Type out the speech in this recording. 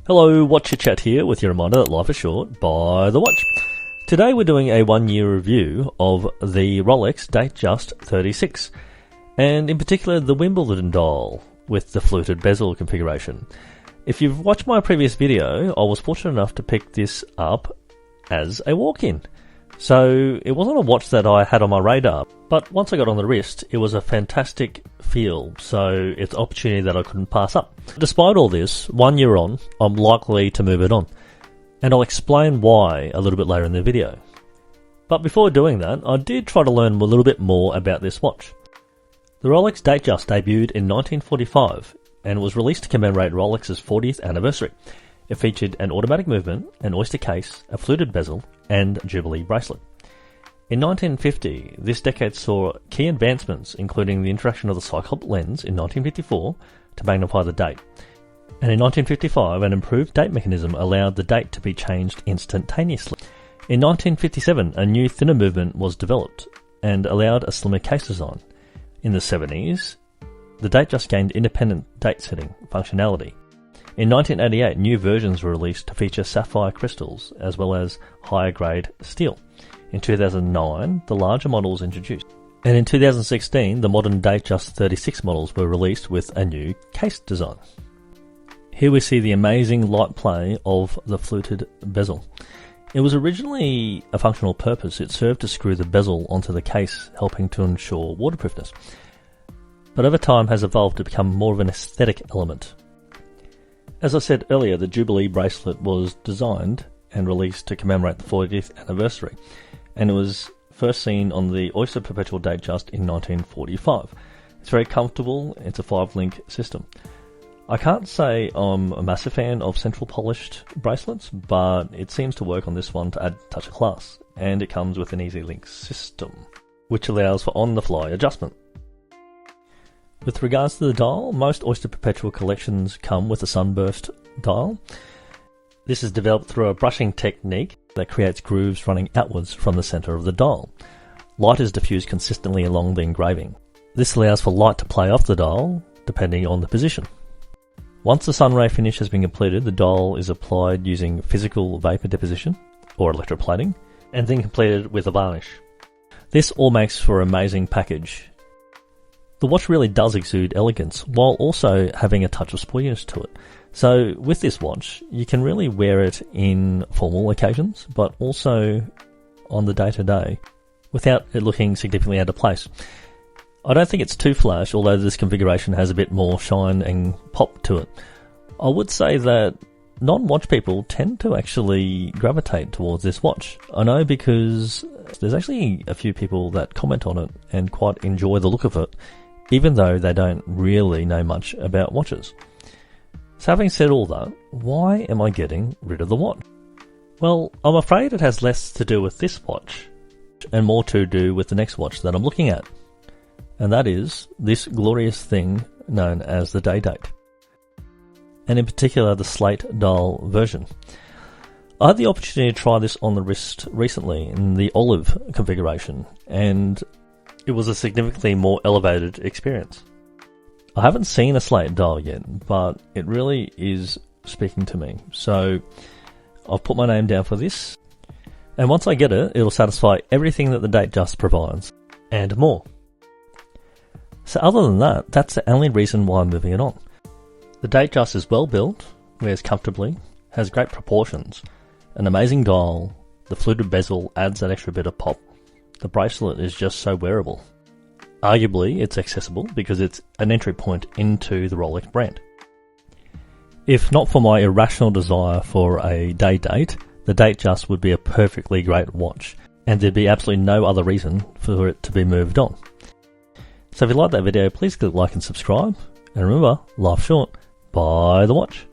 Hello, Watch Your Chat here with your reminder that life is short by the watch. Today we're doing a 1-year review of the Rolex Datejust 36, and in particular the Wimbledon dial with the fluted bezel configuration. If you've watched my previous video, I was fortunate enough to pick this up as a walk-in. So it wasn't a watch that I had on my radar, but once I got on the wrist, it was a fantastic feel, so it's an opportunity that I couldn't pass up. Despite all this, 1 year on, I'm likely to move it on, and I'll explain why a little bit later in the video. But before doing that, I did try to learn a little bit more about this watch. The Rolex Datejust debuted in 1945 and was released to commemorate Rolex's 40th anniversary. It featured an automatic movement, an oyster case, a fluted bezel, and Jubilee bracelet. In 1950, this decade saw key advancements, including the introduction of the Cyclops lens in 1954 to magnify the date. And in 1955, an improved date mechanism allowed the date to be changed instantaneously. In 1957, a new thinner movement was developed and allowed a slimmer case design. In the 70s, the Datejust gained independent date setting functionality. In 1988, new versions were released to feature sapphire crystals as well as higher grade steel. In 2009, the larger models introduced. And in 2016, the modern Datejust 36 models were released with a new case design. Here we see the amazing light play of the fluted bezel. It was originally a functional purpose. It served to screw the bezel onto the case, helping to ensure waterproofness. But over time has evolved to become more of an aesthetic element. As I said earlier, the Jubilee bracelet was designed and released to commemorate the 40th anniversary, and it was first seen on the Oyster Perpetual Datejust in 1945. It's very comfortable, it's a 5-link system. I can't say I'm a massive fan of central polished bracelets, but it seems to work on this one to add a touch of class, and it comes with an easy link system, which allows for on-the-fly adjustment. With regards to the dial, most Oyster Perpetual collections come with a sunburst dial. This is developed through a brushing technique that creates grooves running outwards from the center of the dial. Light is diffused consistently along the engraving. This allows for light to play off the dial, depending on the position. Once the sunray finish has been completed, the dial is applied using physical vapor deposition, or electroplating, and then completed with a varnish. This all makes for an amazing package. The watch really does exude elegance, while also having a touch of sportiness to it. So with this watch, you can really wear it in formal occasions, but also on the day-to-day, without it looking significantly out of place. I don't think it's too flash, although this configuration has a bit more shine and pop to it. I would say that non-watch people tend to actually gravitate towards this watch. I know because there's actually a few people that comment on it and quite enjoy the look of it, even though they don't really know much about watches. So having said all that, why am I getting rid of the watch? Well, I'm afraid it has less to do with this watch and more to do with the next watch that I'm looking at. And that is this glorious thing known as the Day Date. And in particular, the slate dial version. I had the opportunity to try this on the wrist recently in the olive configuration, and it was a significantly more elevated experience. I haven't seen a slate dial yet, but it really is speaking to me. So I've put my name down for this, and once I get it, it'll satisfy everything that the Datejust provides, and more. So other than that, that's the only reason why I'm moving it on. The Datejust is well built, wears comfortably, has great proportions, an amazing dial, the fluted bezel adds that extra bit of pop. The bracelet is just so wearable. Arguably, it's accessible because it's an entry point into the Rolex brand. If not for my irrational desire for a day date, the Datejust would be a perfectly great watch, and there'd be absolutely no other reason for it to be moved on. So if you like that video, please click like and subscribe, and remember, life's short, buy the watch.